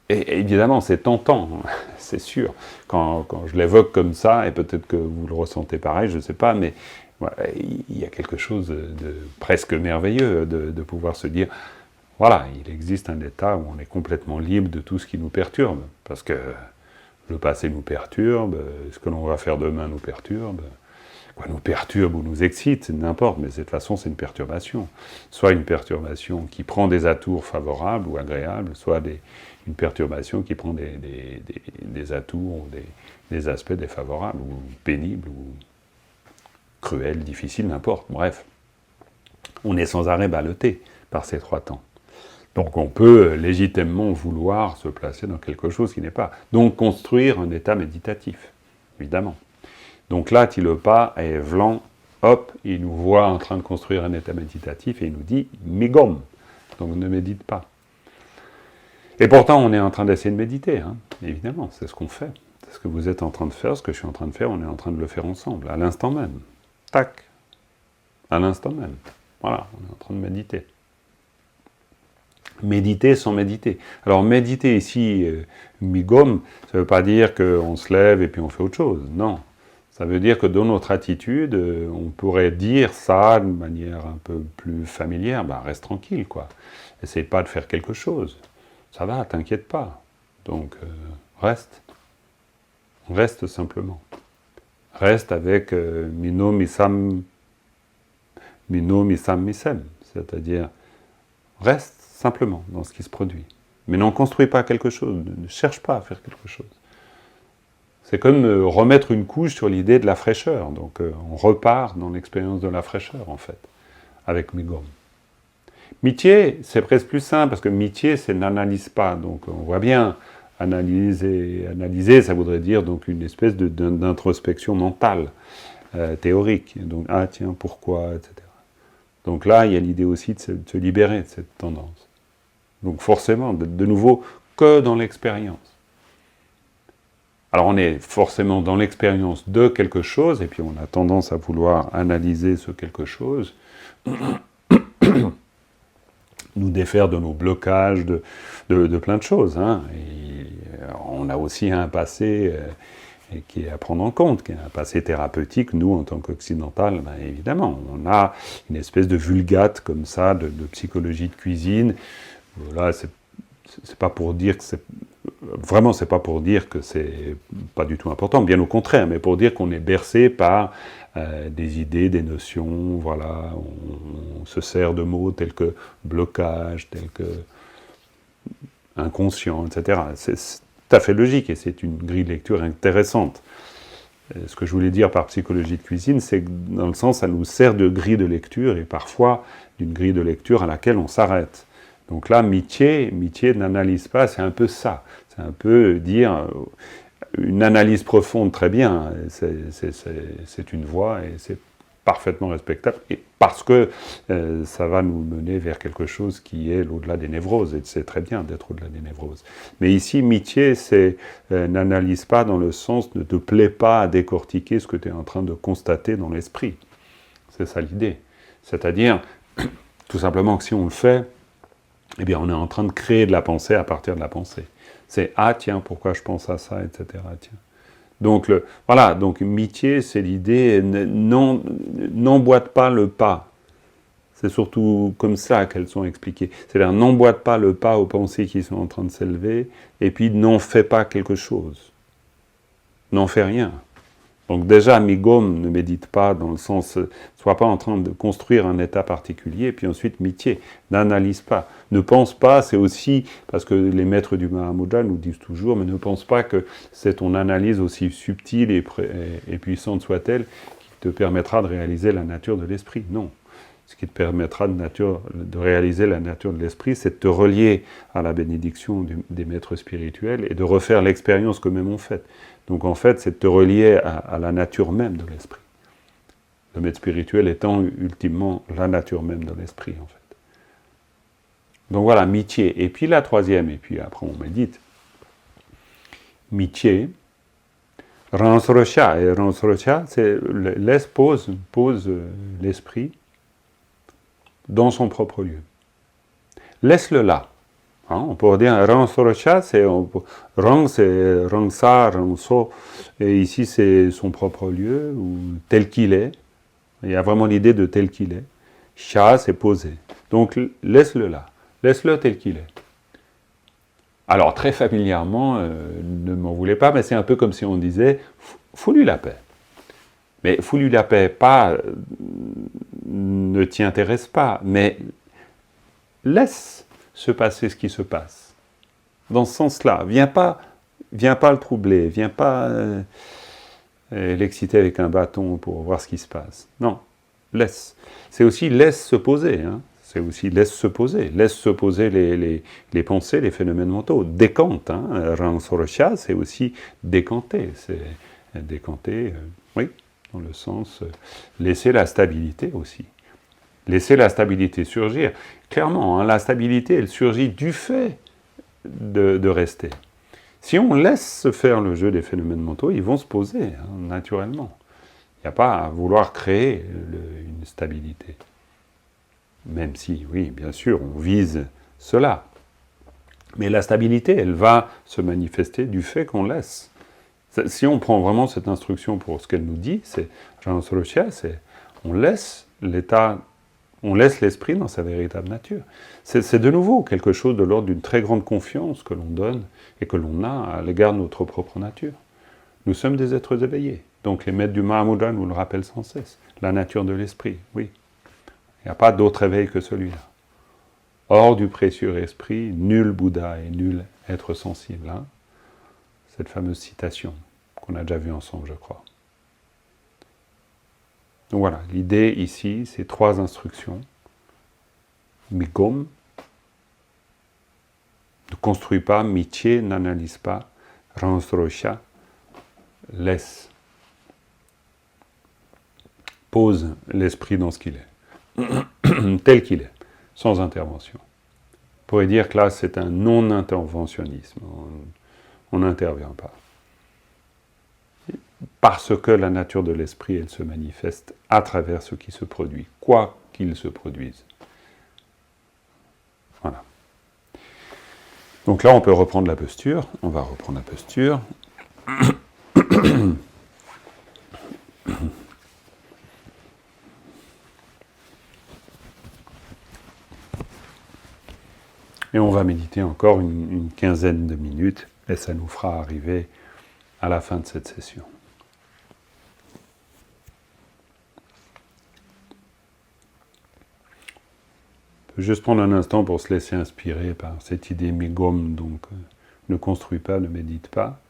Et évidemment, c'est tentant, c'est sûr. Quand je l'évoque comme ça, et peut-être que vous le ressentez pareil, je ne sais pas, mais voilà, il y a quelque chose de presque merveilleux de pouvoir se dire, voilà, il existe un état où on est complètement libre de tout ce qui nous perturbe. Parce que le passé nous perturbe, ce que l'on va faire demain nous perturbe. Quoi nous perturbe ou nous excite, n'importe, mais de toute façon, c'est une perturbation. Soit une perturbation qui prend des atours favorables ou agréables, soit une perturbation qui prend des atours ou des aspects défavorables, ou pénibles, ou cruels, difficiles, n'importe, bref. On est sans arrêt ballotté par ces trois temps. Donc on peut légitimement vouloir se placer dans quelque chose qui n'est pas. Donc construire un état méditatif, évidemment. Donc là, Tilopa et Vlan, hop, il nous voit en train de construire un état méditatif et il nous dit « Migom ». Donc ne médite pas. Et pourtant, on est en train d'essayer de méditer, hein, évidemment, c'est ce qu'on fait. C'est ce que vous êtes en train de faire, ce que je suis en train de faire, on est en train de le faire ensemble, à l'instant même. Tac, à l'instant même. Voilà, on est en train de méditer. Méditer sans méditer. Alors méditer ici, Migom, ça ne veut pas dire qu'on se lève et puis on fait autre chose, non. Ça veut dire que dans notre attitude, on pourrait dire ça de manière un peu plus familière, ben reste tranquille, quoi. Essaye pas de faire quelque chose. Ça va, t'inquiète pas. Donc, reste. Reste simplement. Reste avec Mino Misam Misem, c'est-à-dire reste simplement dans ce qui se produit. Mais n'en construis pas quelque chose, ne cherche pas à faire quelque chose. C'est comme remettre une couche sur l'idée de la fraîcheur. Donc on repart dans l'expérience de la fraîcheur, en fait, avec Migom. Mitié, c'est presque plus simple, parce que mitié, c'est n'analyse pas. Donc on voit bien, analyser, ça voudrait dire donc une espèce d'introspection mentale, théorique. Donc, ah tiens, pourquoi, etc. Donc là, il y a l'idée aussi de se libérer de cette tendance. Donc forcément, de nouveau, que dans l'expérience. Alors on est forcément dans l'expérience de quelque chose, et puis on a tendance à vouloir analyser ce quelque chose, nous défaire de nos blocages, de plein de choses. Hein. Et on a aussi un passé qui est à prendre en compte, qui est un passé thérapeutique. Nous, en tant qu'occidental, ben, évidemment, on a une espèce de vulgate comme ça, de psychologie de cuisine. Voilà, c'est pas pour dire que c'est vraiment, c'est pas pour dire que c'est pas du tout important, bien au contraire, mais pour dire qu'on est bercé par des idées, des notions, voilà, on se sert de mots tels que blocage, tels que inconscient, etc. C'est tout à fait logique et c'est une grille de lecture intéressante. Ce que je voulais dire par psychologie de cuisine, c'est que dans le sens, ça nous sert de grille de lecture et parfois d'une grille de lecture à laquelle on s'arrête. Donc là, Mitié n'analyse pas, c'est un peu ça. C'est un peu dire une analyse profonde, très bien, c'est une voie et c'est parfaitement respectable, et parce que ça va nous mener vers quelque chose qui est l'au-delà des névroses, et c'est très bien d'être au-delà des névroses. Mais ici, Mitié n'analyse pas dans le sens ne te plaît pas à décortiquer ce que tu es en train de constater dans l'esprit. C'est ça l'idée. C'est-à-dire, tout simplement que si on le fait, eh bien on est en train de créer de la pensée à partir de la pensée. C'est « Ah tiens, pourquoi je pense à ça ?» etc. Tiens. Donc, voilà, donc Mitié, c'est l'idée, n'emboîte pas le pas. C'est surtout comme ça qu'elles sont expliquées. C'est-à-dire, n'emboîte pas le pas aux pensées qui sont en train de s'élever, et puis n'en fais pas quelque chose. N'en fais rien. Donc déjà, Migom ne médite pas dans le sens, sois pas en train de construire un état particulier, puis ensuite Mitié, n'analyse pas. Ne pense pas, c'est aussi, parce que les maîtres du Mahamudra nous disent toujours, mais ne pense pas que c'est ton analyse aussi subtile et puissante soit-elle qui te permettra de réaliser la nature de l'esprit. Non. Ce qui te permettra de réaliser la nature de l'esprit, c'est de te relier à la bénédiction des maîtres spirituels et de refaire l'expérience qu'eux-mêmes ont faite. Donc en fait, c'est de te relier à la nature même de l'esprit. Le maître spirituel étant ultimement la nature même de l'esprit, en fait. Donc voilà, Mitié. Et puis la troisième, et puis après on médite. Mitié, Ransrocha. Et Ransrocha, c'est pose l'esprit dans son propre lieu. Laisse-le là. Hein, on pourrait dire Ransrocha, Rang, c'est Rangsa, Rangso, et ici c'est son propre lieu, ou tel qu'il est. Il y a vraiment l'idée de tel qu'il est. Cha, c'est posé. Donc laisse-le là. Laisse-le tel qu'il est. Alors très familièrement, ne m'en voulez pas, mais c'est un peu comme si on disait fous-lui la paix. Mais fous-lui la paix, pas ne t'y intéresse pas, mais laisse se passer ce qui se passe. Dans ce sens-là, viens pas le troubler, viens pas l'exciter avec un bâton pour voir ce qui se passe. Non, laisse. C'est aussi laisse se poser, hein. C'est aussi laisse se poser les pensées, les phénomènes mentaux. Décante, hein. Ransorocha, c'est aussi décanter. C'est décanter, oui, dans le sens laisser la stabilité aussi. Laisser la stabilité surgir. Clairement, hein, la stabilité, elle surgit du fait de rester. Si on laisse se faire le jeu des phénomènes mentaux, ils vont se poser, hein, naturellement. Il n'y a pas à vouloir créer une stabilité. Même si, oui, bien sûr, on vise cela. Mais la stabilité, elle va se manifester du fait qu'on laisse. Si on prend vraiment cette instruction pour ce qu'elle nous dit, c'est on laisse l'état, on laisse l'esprit dans sa véritable nature. C'est de nouveau quelque chose de l'ordre d'une très grande confiance que l'on donne et que l'on a à l'égard de notre propre nature. Nous sommes des êtres éveillés. Donc les maîtres du Mahamudra nous le rappellent sans cesse. La nature de l'esprit, oui. Il n'y a pas d'autre éveil que celui-là. Hors du précieux esprit, nul Bouddha et nul être sensible. Hein, cette fameuse citation qu'on a déjà vue ensemble, je crois. Donc voilà, l'idée ici, c'est 3 instructions. Migom, ne construis pas, Mitié, n'analyse pas, Ransrocha, laisse. Pose l'esprit dans ce qu'il est. Tel qu'il est, sans intervention. On pourrait dire que là, c'est un non-interventionnisme. On n'intervient pas. Parce que la nature de l'esprit, elle se manifeste à travers ce qui se produit, quoi qu'il se produise. Voilà. Donc là, on peut reprendre la posture. On va reprendre la posture. Et on va méditer encore une quinzaine de minutes Et ça nous fera arriver à la fin de cette session. On peut juste prendre un instant pour se laisser inspirer par cette idée migom, donc ne construis pas, ne médite pas,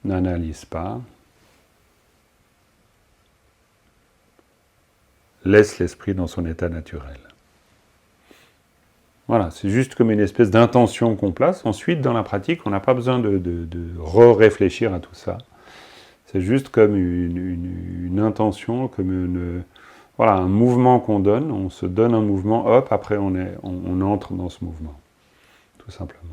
n'analyse pas. Laisse l'esprit dans son état naturel. Voilà, c'est juste comme une espèce d'intention qu'on place. Ensuite, dans la pratique, on n'a pas besoin de réfléchir à tout ça. C'est juste comme une intention, comme voilà, un mouvement qu'on donne. On se donne un mouvement, hop, après on entre dans ce mouvement, tout simplement.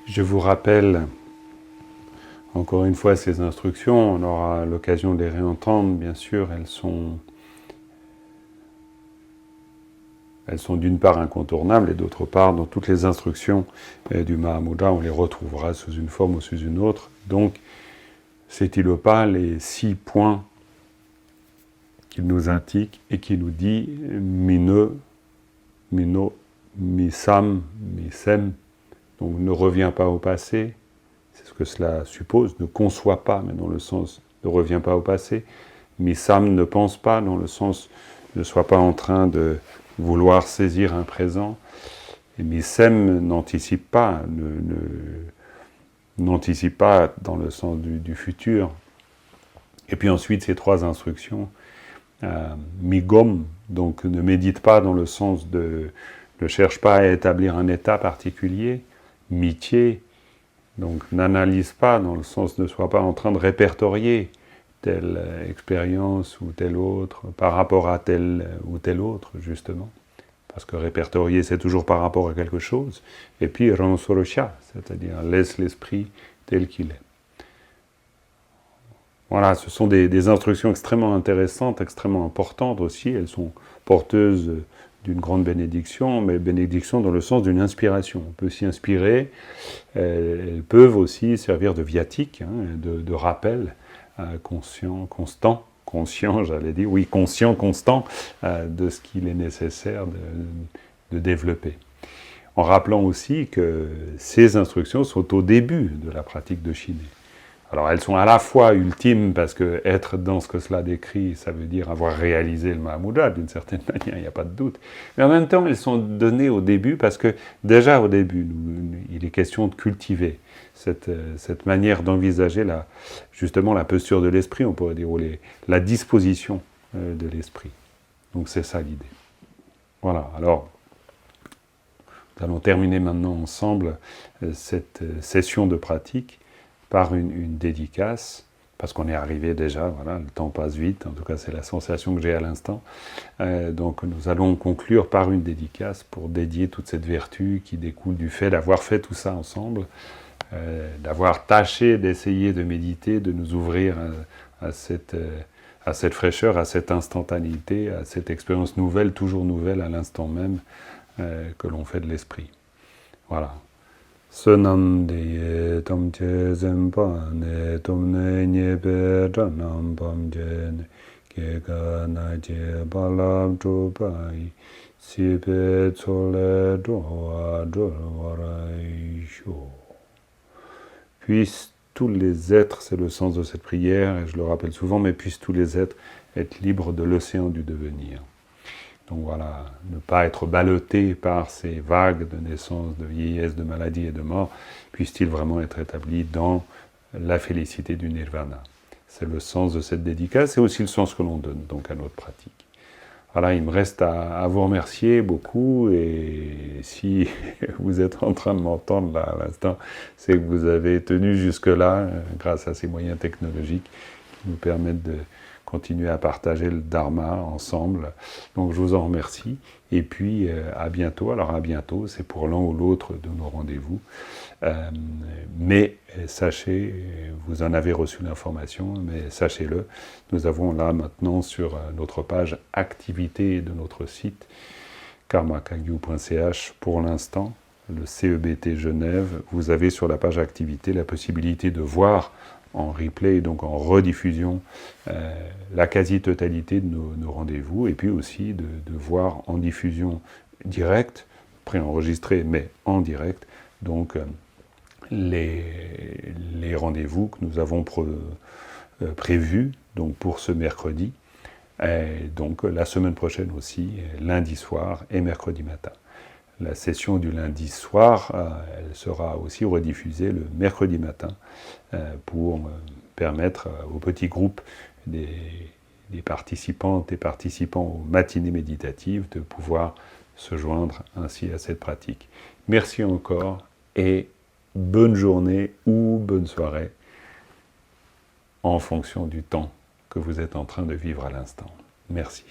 Je vous rappelle encore une fois ces instructions, on aura l'occasion de les réentendre, bien sûr, elles sont d'une part incontournables et d'autre part, dans toutes les instructions du Mahamudra, on les retrouvera sous une forme ou sous une autre. Donc, c'est-il pas les 6 points qu'il nous indique et qui nous dit mine, mino, misam, misem. Donc ne reviens pas au passé, c'est ce que cela suppose, ne conçoit pas, mais dans le sens ne reviens pas au passé. Misam ne pense pas, dans le sens ne sois pas en train de vouloir saisir un présent. Et misem n'anticipe pas, n'anticipe pas dans le sens du futur. Et puis ensuite ces 3 instructions. Migom, donc ne médite pas dans le sens de ne cherche pas à établir un état particulier. Mitié, donc n'analyse pas dans le sens ne sois pas en train de répertorier telle expérience ou telle autre par rapport à telle ou telle autre, justement. Parce que répertorier, c'est toujours par rapport à quelque chose. Et puis, ransorosha, c'est-à-dire laisse l'esprit tel qu'il est. Voilà, ce sont des instructions extrêmement intéressantes, extrêmement importantes aussi. Elles sont porteuses d'une grande bénédiction, mais bénédiction dans le sens d'une inspiration. On peut s'y inspirer. Elles peuvent aussi servir de viatique, de rappel conscient, constant, conscient, j'allais dire, oui, conscient, constant, de ce qu'il est nécessaire de développer. En rappelant aussi que ces instructions sont au début de la pratique de Shiné. Alors elles sont à la fois ultimes, parce que être dans ce que cela décrit, ça veut dire avoir réalisé le Mahamudra, d'une certaine manière, il n'y a pas de doute. Mais en même temps, elles sont données au début, parce que déjà au début, il est question de cultiver cette manière d'envisager justement la posture de l'esprit, on pourrait dire, ou la disposition de l'esprit. Donc c'est ça l'idée. Voilà, alors nous allons terminer maintenant ensemble cette session de pratique par une dédicace, parce qu'on est arrivé déjà, voilà, le temps passe vite, en tout cas c'est la sensation que j'ai à l'instant. Donc nous allons conclure par une dédicace pour dédier toute cette vertu qui découle du fait d'avoir fait tout ça ensemble, d'avoir tâché d'essayer de méditer, de nous ouvrir à à cette fraîcheur, à cette instantanéité, à cette expérience nouvelle, toujours nouvelle à l'instant même que l'on fait de l'esprit. Voilà. Senandeye tomche zempa ne tomne nyebe janam pamjen keka naje balab chupai sipe tsole droa droarai sho. Puissent tous les êtres, c'est le sens de cette prière, et je le rappelle souvent, mais puissent tous les êtres être libres de l'océan du devenir. Donc voilà, ne pas être ballotté par ces vagues de naissance, de vieillesse, de maladie et de mort, puisse-t-il vraiment être établi dans la félicité du nirvana. C'est le sens de cette dédicace, et aussi le sens que l'on donne donc à notre pratique. Voilà, il me reste à vous remercier beaucoup, et si vous êtes en train de m'entendre là à l'instant, c'est que vous avez tenu jusque-là, grâce à ces moyens technologiques qui nous permettent de continuer à partager le Dharma ensemble. Donc je vous en remercie. Et puis à bientôt. Alors à bientôt, c'est pour l'un ou l'autre de nos rendez-vous. Mais sachez, vous en avez reçu l'information, mais sachez-le, nous avons là maintenant sur notre page activité de notre site, karmakagyu.ch pour l'instant, le CEBT Genève, vous avez sur la page activité la possibilité de voir en replay, donc en rediffusion, la quasi-totalité de nos rendez-vous, et puis aussi de voir en diffusion directe, préenregistrée, mais en direct, donc les rendez-vous que nous avons prévus donc pour ce mercredi, et donc la semaine prochaine aussi, lundi soir et mercredi matin. La session du lundi soir, elle sera aussi rediffusée le mercredi matin pour permettre aux petits groupes des participantes et participants aux matinées méditatives de pouvoir se joindre ainsi à cette pratique. Merci encore et bonne journée ou bonne soirée en fonction du temps que vous êtes en train de vivre à l'instant. Merci.